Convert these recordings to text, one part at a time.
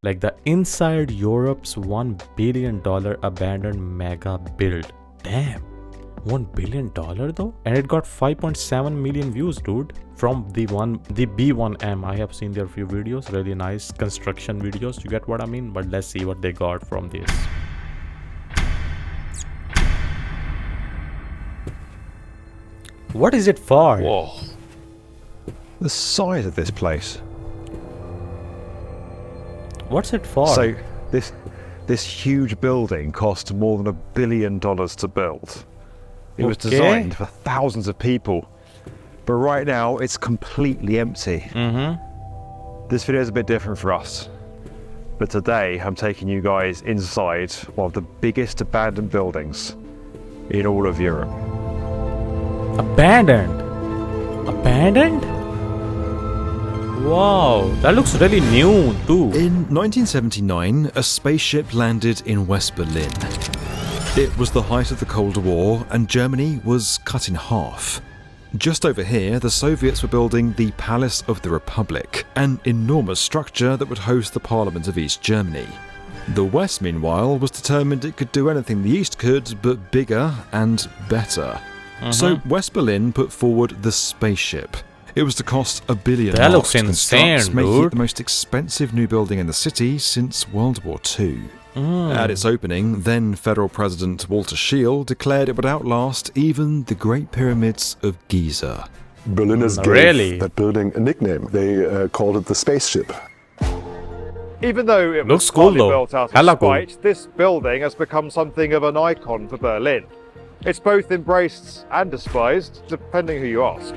Like the inside Europe's $1 billion abandoned mega build. Damn. $1 billion though? And it got 5.7 million views, dude. From the B1M. I have seen their few videos. Really nice construction videos. You get what I mean? But let's see what they got from this. What is it for? Whoa. The size of this place. What's it for? So this huge building cost more than $1 billion to build. It was designed for thousands of people, but right now it's completely empty. This video is a bit different for us, but today I'm taking you guys inside one of the biggest abandoned buildings in all of Europe. Abandoned? Abandoned? Wow, that looks really new too. In 1979, a spaceship landed in West Berlin. It was the height of the Cold War and Germany was cut in half. Just over here, the Soviets were building the Palace of the Republic, an enormous structure that would host the Parliament of East Germany. The West, meanwhile, was determined it could do anything the East could, but bigger and better. So West Berlin put forward the spaceship. It was to cost $1 billion That looks to construct, insane, making dude. it the most expensive new building in the city since World War II. At its opening, then Federal President Walter Scheel declared it would outlast even the Great Pyramids of Giza. Berliners gave that building a nickname. They called it the spaceship. Even though it Looks was cool, partly though. built out Hella of cool. spite, this building has become something of an icon for Berlin. It's both embraced and despised, depending who you ask.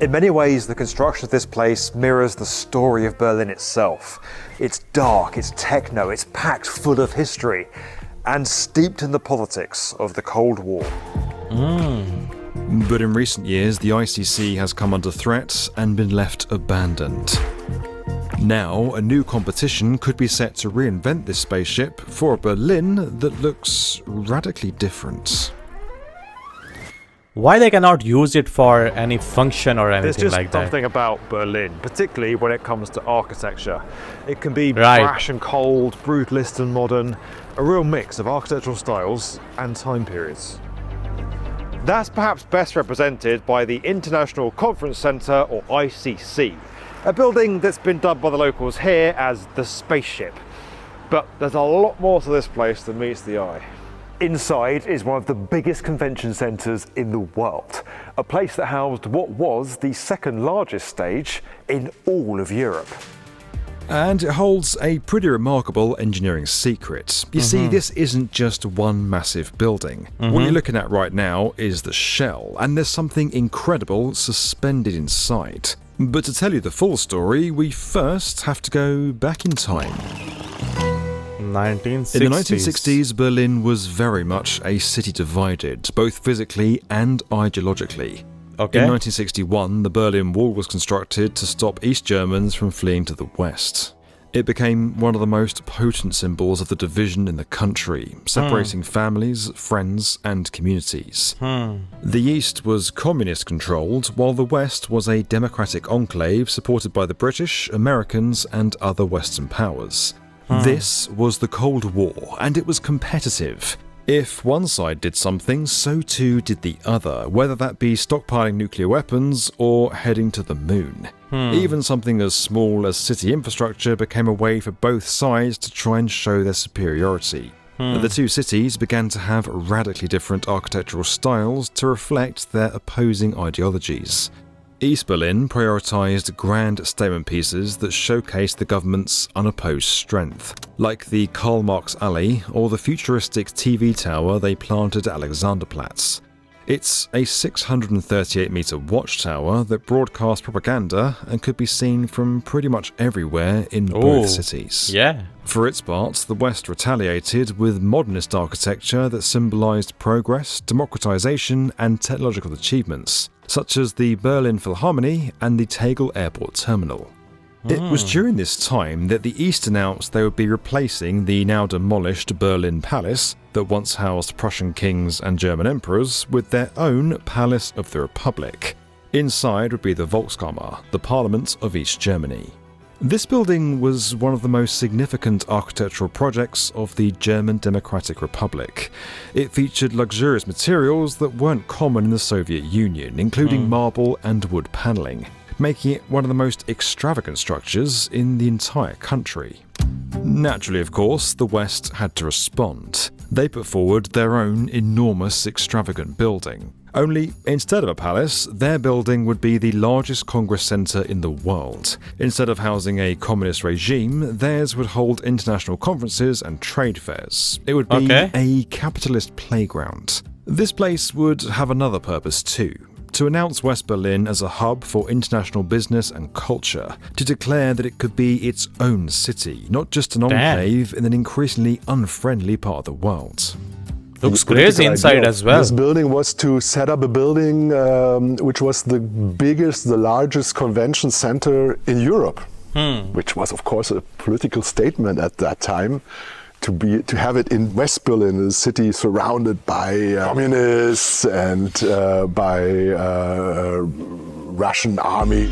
In many ways, the construction of this place mirrors the story of Berlin itself. It's dark, it's techno, it's packed full of history, and steeped in the politics of the Cold War. But in recent years, the ICC has come under threat and been left abandoned. Now, a new competition could be set to reinvent this spaceship for a Berlin that looks radically different. Why they cannot use it for any function or There's anything just like that? something about Berlin, particularly when it comes to architecture. It can be Right. brash and cold, brutalist and modern, a real mix of architectural styles and time periods. That's perhaps best represented by the International Conference Centre, or ICC, a building that's been dubbed by the locals here as the spaceship. But there's a lot more to this place than meets the eye. Inside is one of the biggest convention centres in the world, a place that housed what was the second largest stage in all of Europe. And it holds a pretty remarkable engineering secret. You see, this isn't just one massive building. What you're looking at right now is the shell, and there's something incredible suspended inside. But to tell you the full story, we first have to go back in time. 1960s. In the 1960s, Berlin was very much a city divided, both physically and ideologically. Okay. In 1961, the Berlin Wall was constructed to stop East Germans from fleeing to the West. It became one of the most potent symbols of the division in the country, separating families, friends, and communities. The East was communist-controlled, while the West was a democratic enclave supported by the British, Americans, and other Western powers. This was the Cold War, and it was competitive. If one side did something, so too did the other, whether that be stockpiling nuclear weapons or heading to the moon. Even something as small as city infrastructure became a way for both sides to try and show their superiority. The two cities began to have radically different architectural styles to reflect their opposing ideologies. East Berlin prioritised grand statement pieces that showcased the government's unopposed strength, like the Karl Marx Alley or the futuristic TV tower they planted at Alexanderplatz. It's a 638-metre watchtower that broadcast propaganda and could be seen from pretty much everywhere in both cities. Yeah. For its part, the West retaliated with modernist architecture that symbolised progress, democratisation and technological achievements, such as the Berlin Philharmonie and the Tegel Airport Terminal. It was during this time that the East announced they would be replacing the now demolished Berlin Palace that once housed Prussian kings and German emperors with their own Palace of the Republic. Inside would be the Volkskammer, the Parliament of East Germany. This building was one of the most significant architectural projects of the German Democratic Republic. It featured luxurious materials that weren't common in the Soviet Union, including marble and wood panelling, making it one of the most extravagant structures in the entire country. Naturally, of course, the West had to respond. They put forward their own enormous, extravagant building. Only, instead of a palace, their building would be the largest congress centre in the world. Instead of housing a communist regime, theirs would hold international conferences and trade fairs. It would be a capitalist playground. This place would have another purpose too. To announce West Berlin as a hub for international business and culture, to declare that it could be its own city, not just an enclave in an increasingly unfriendly part of the world. Looks crazy inside as well. This building was to set up a building which was the biggest, the largest convention center in Europe, which was, of course, a political statement at that time. To have it in West Berlin, a city surrounded by communists and by Russian army.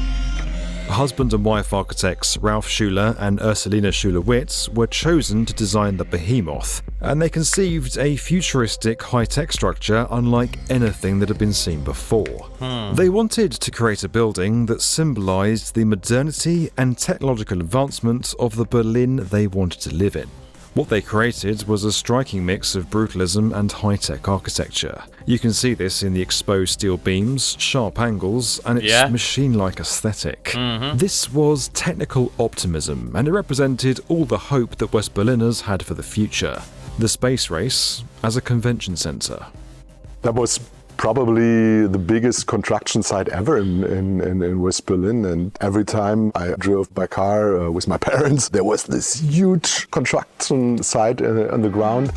Husband and wife architects Ralf Schuler and Ursulina Schuler-Witz were chosen to design the behemoth, and they conceived a futuristic high-tech structure unlike anything that had been seen before. They wanted to create a building that symbolized the modernity and technological advancement of the Berlin they wanted to live in. What they created was a striking mix of brutalism and high-tech architecture. You can see this in the exposed steel beams, sharp angles, and its machine-like aesthetic. This was technical optimism, and it represented all the hope that West Berliners had for the future. The space race as a convention centre. That was probably the biggest construction site ever in West Berlin, and every time I drove by car with my parents, there was this huge construction site on the ground.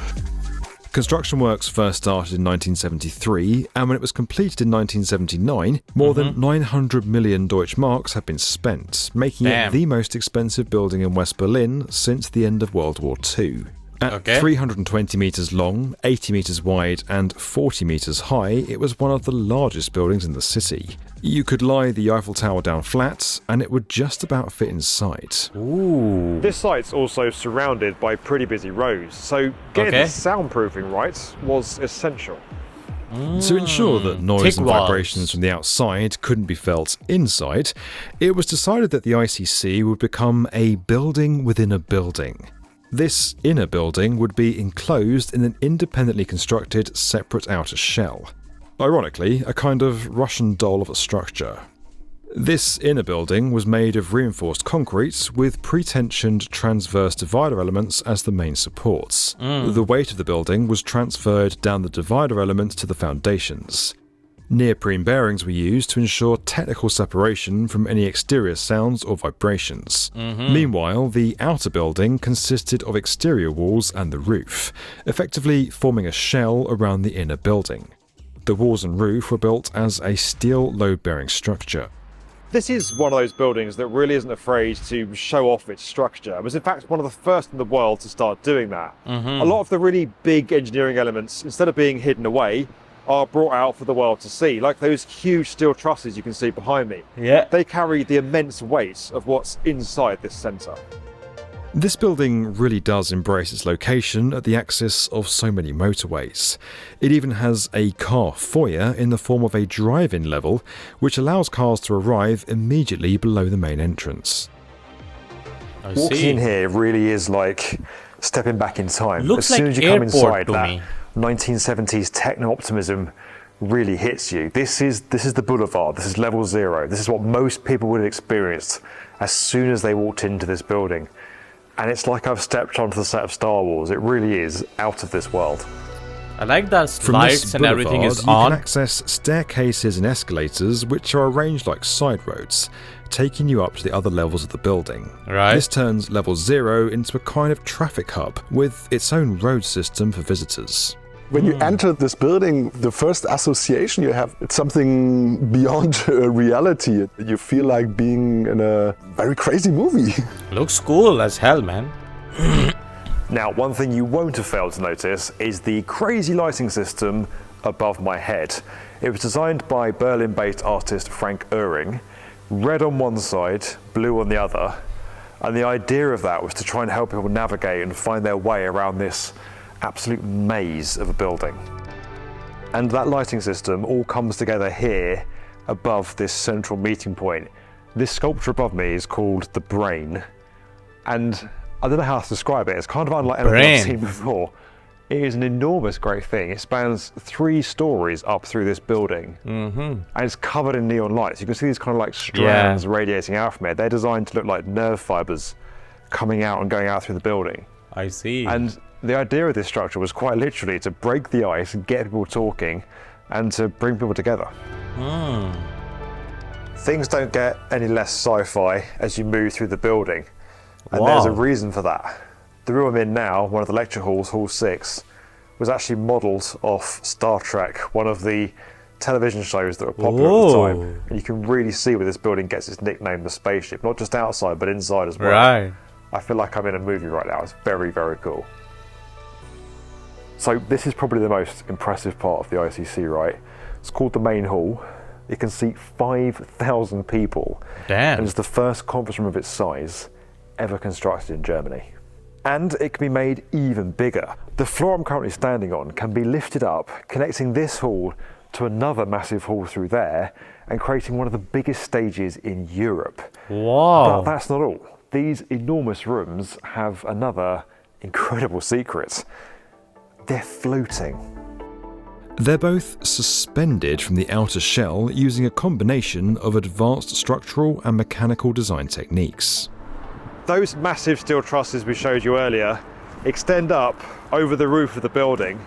Construction works first started in 1973, and when it was completed in 1979, more than 900 million Deutschmarks had been spent, making it the most expensive building in West Berlin since the end of World War II. At 320 metres long, 80 metres wide and 40 metres high, it was one of the largest buildings in the city. You could lie the Eiffel Tower down flat and it would just about fit inside. Ooh. This site's also surrounded by pretty busy roads, so getting the soundproofing right was essential. To ensure that noise and vibrations from the outside couldn't be felt inside, it was decided that the ICC would become a building within a building. This inner building would be enclosed in an independently constructed separate outer shell. Ironically, a kind of Russian doll of a structure. This inner building was made of reinforced concrete with pre-tensioned transverse divider elements as the main supports. The weight of the building was transferred down the divider elements to the foundations. Neoprene bearings were used to ensure technical separation from any exterior sounds or vibrations. Meanwhile, the outer building consisted of exterior walls and the roof, effectively forming a shell around the inner building. The walls and roof were built as a steel load-bearing structure. This is one of those buildings that really isn't afraid to show off its structure. It was in fact one of the first in the world to start doing that. A lot of the really big engineering elements, instead of being hidden away, are brought out for the world to see, like those huge steel trusses you can see behind me. They carry the immense weight of what's inside this centre. This building really does embrace its location at the axis of so many motorways. It even has a car foyer in the form of a drive-in level, which allows cars to arrive immediately below the main entrance. Walking in here really is like stepping back in time. Looks as soon like as you come airport inside, to that me. 1970s techno-optimism really hits you. This is the boulevard. This is level 0. This is what most people would have experienced as soon as they walked into this building. And it's like I've stepped onto the set of Star Wars. It really is out of this world. I like that From lights this and everything boulevard, is you on. can access staircases and escalators which are arranged like side roads, taking you up to the other levels of the building. Right. This turns level 0 into a kind of traffic hub with its own road system for visitors. When you enter this building, the first association you have, it's something beyond reality. You feel like being in a very crazy movie. Looks cool as hell, man. Now, one thing you won't have failed to notice is the crazy lighting system above my head. It was designed by Berlin-based artist Frank Uhring. Red on one side, blue on the other. And the idea of that was to try and help people navigate and find their way around this absolute maze of a building. And that lighting system all comes together here above this central meeting point. This sculpture above me is called the Brain. And I don't know how to describe it. It's kind of unlike anything I've seen before. It is an enormous, great thing. It spans 3 stories up through this building. And it's covered in neon lights. You can see these kind of like strands radiating out from it. They're designed to look like nerve fibers coming out and going out through the building. I see. And the idea of this structure was quite literally to break the ice and get people talking and to bring people together. Things don't get any less sci-fi as you move through the building. And there's a reason for that. The room I'm in now, one of the lecture halls, Hall 6, was actually modelled off Star Trek, one of the television shows that were popular at the time. And you can really see where this building gets its nickname, the spaceship, not just outside, but inside as well. Right. I feel like I'm in a movie right now. It's very, very cool. So this is probably the most impressive part of the ICC, right? It's called the main hall. It can seat 5,000 people. Damn. And it's the first conference room of its size ever constructed in Germany. And it can be made even bigger. The floor I'm currently standing on can be lifted up, connecting this hall to another massive hall through there, and creating one of the biggest stages in Europe. Wow. But that's not all. These enormous rooms have another incredible secret. They're floating. They're both suspended from the outer shell using a combination of advanced structural and mechanical design techniques. Those massive steel trusses we showed you earlier extend up over the roof of the building,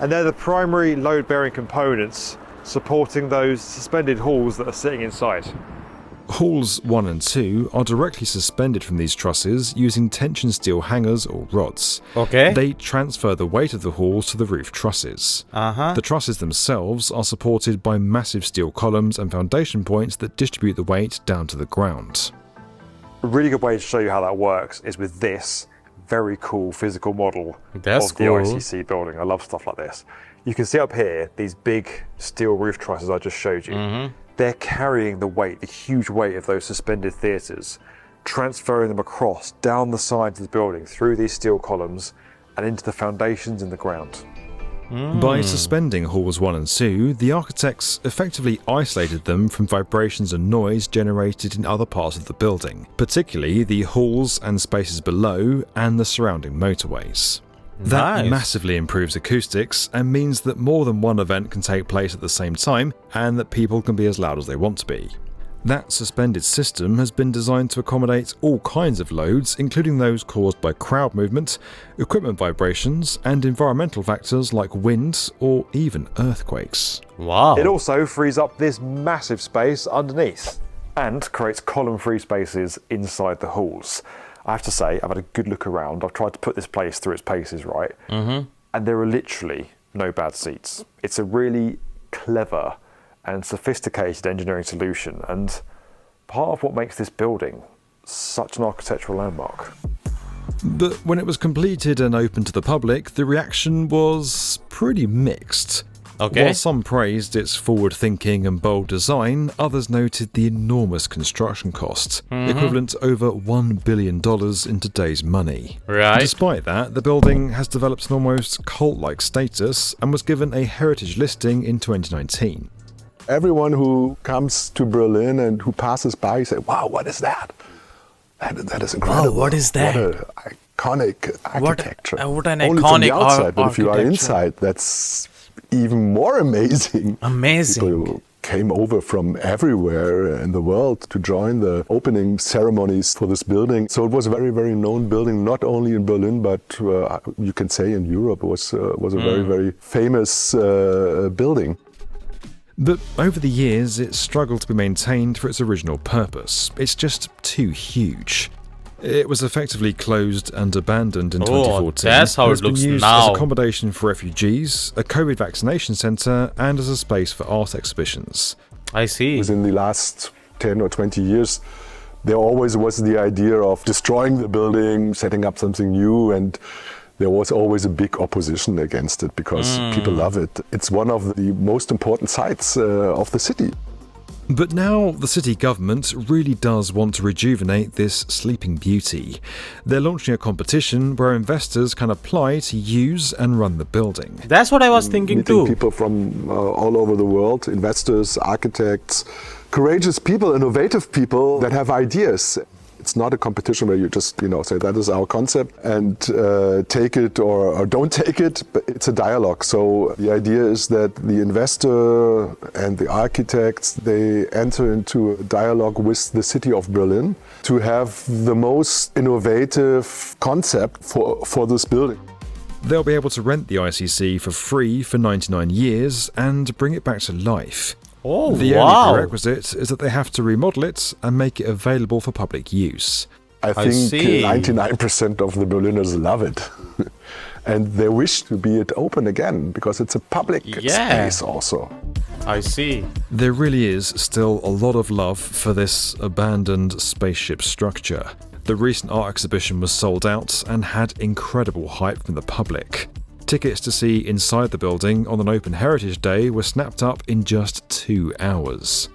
and they're the primary load-bearing components supporting those suspended halls that are sitting inside. Halls 1 and 2 are directly suspended from these trusses using tension steel hangers or rods. Okay. They transfer the weight of the halls to the roof trusses. The trusses themselves are supported by massive steel columns and foundation points that distribute the weight down to the ground. A really good way to show you how that works is with this very cool physical model of the cool. ICC building. I love stuff like this. You can see up here these big steel roof trusses I just showed you. They're carrying the weight, the huge weight of those suspended theatres, transferring them across down the sides of the building through these steel columns and into the foundations in the ground. By suspending halls 1 and 2, the architects effectively isolated them from vibrations and noise generated in other parts of the building, particularly the halls and spaces below and the surrounding motorways. That massively improves acoustics and means that more than one event can take place at the same time and that people can be as loud as they want to be. That suspended system has been designed to accommodate all kinds of loads, including those caused by crowd movement, equipment vibrations, and environmental factors like wind or even earthquakes. Wow. It also frees up this massive space underneath and creates column-free spaces inside the halls. I have to say, I've had a good look around. I've tried to put this place through its paces, right? And there are literally no bad seats. It's a really clever and sophisticated engineering solution, and part of what makes this building such an architectural landmark. But when it was completed and open to the public, the reaction was pretty mixed. Okay. While some praised its forward-thinking and bold design, others noted the enormous construction costs, equivalent to over $1 billion in today's money. Right. Despite that, the building has developed an almost cult-like status and was given a heritage listing in 2019. Everyone who comes to Berlin and who passes by say, wow, what is that? That is incredible. Wow, what is that? What an iconic architecture. What an Only iconic from the outside, but if you are architecture. inside, that's even more amazing. Amazing. People came over from everywhere in the world to join the opening ceremonies for this building. So it was a very, very known building, not only in Berlin, but you can say in Europe. It was a very, very famous building. But over the years, it's struggled to be maintained for its original purpose. It's just too huge. It was effectively closed and abandoned in 2014. That's how and it has been looks used now. as accommodation for refugees, a COVID vaccination centre, and as a space for art exhibitions. I see. Within the last 10 or 20 years, there always was the idea of destroying the building, setting up something new, and there was always a big opposition against it because people love it. It's one of the most important sites of the city. But now the city government really does want to rejuvenate this sleeping beauty. They're launching a competition where investors can apply to use and run the building. That's what I was thinking Meeting too. people from all over the world, investors, architects, courageous people, innovative people that have ideas. It's not a competition where you just, say that is our concept and take it or don't take it, but it's a dialogue. So the idea is that the investor and the architects, they enter into a dialogue with the city of Berlin to have the most innovative concept for this building. They'll be able to rent the ICC for free for 99 years and bring it back to life. Oh, The wow. only prerequisite is that they have to remodel it and make it available for public use. I think see. 99% of the Berliners love it. And they wish to be it open again because it's a public space also. I see. There really is still a lot of love for this abandoned spaceship structure. The recent art exhibition was sold out and had incredible hype from the public. Tickets to see inside the building on an Open Heritage Day were snapped up in just 2 hours.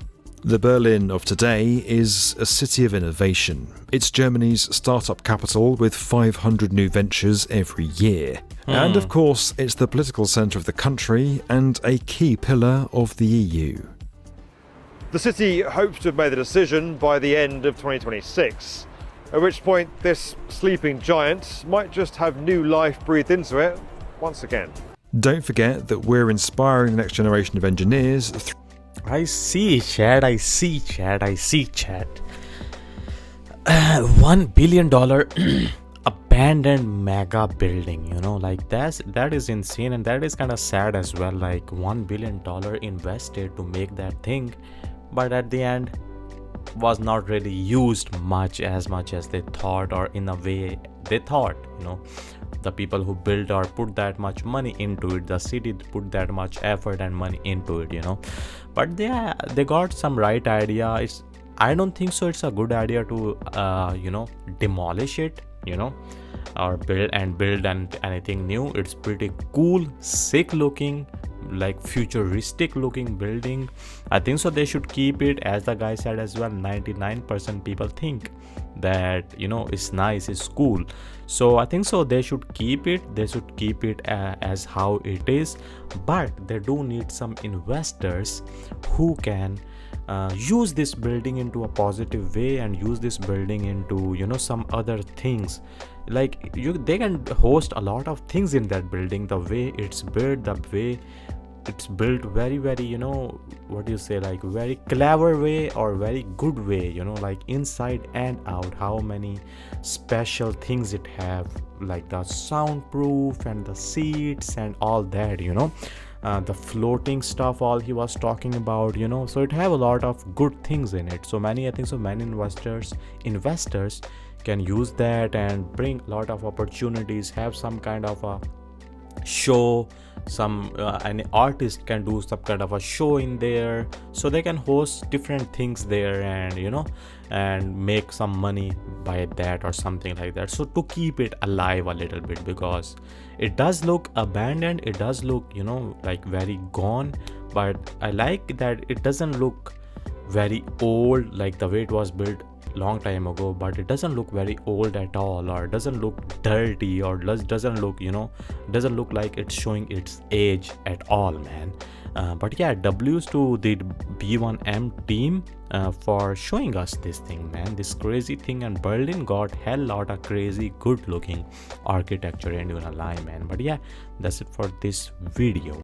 The Berlin of today is a city of innovation. It's Germany's startup capital with 500 new ventures every year. And of course, it's the political centre of the country and a key pillar of the EU. The city hopes to have made the decision by the end of 2026, at which point this sleeping giant might just have new life breathed into it once again. Don't forget that we're inspiring the next generation of engineers I see, Chad. I see, Chad. $1 billion abandoned mega building, like that is insane, and that is kind of sad as well. Like $1 billion invested to make that thing, but at the end was not really used much as they thought, or in a way they thought. The people who built or put that much money into it, the city put that much effort and money into it, but they got some right idea. I don't think so it's a good idea to demolish it, or build and anything new. It's pretty cool, sick looking, like futuristic looking building. I think so they should keep it, as the guy said as well. 99% people think that it's nice, it's cool, so I think so they should keep it. As how it is, but they do need some investors who can use this building into a positive way and use this building into some other things. Like they can host a lot of things in that building. The way it's built, very, very like very clever way or very good way, like inside and out. How many special things it have, like the soundproof and the seats and all that, the floating stuff all he was talking about, so it have a lot of good things in it. So many investors can use that and bring a lot of opportunities, have some kind of a show. An artist can do some kind of a show in there, so they can host different things there and and make some money by that or something like that. So to keep it alive a little bit, because it does look abandoned, it does look like very gone, but I like that it doesn't look very old like the way it was built long time ago, but it doesn't look very old at all, or doesn't look dirty, or doesn't look like it's showing its age at all, man. But yeah, W's to the B1M team for showing us this thing, man, this crazy thing. And Berlin got hell lot of crazy good looking architecture, and lie, man. But yeah, that's it for this video.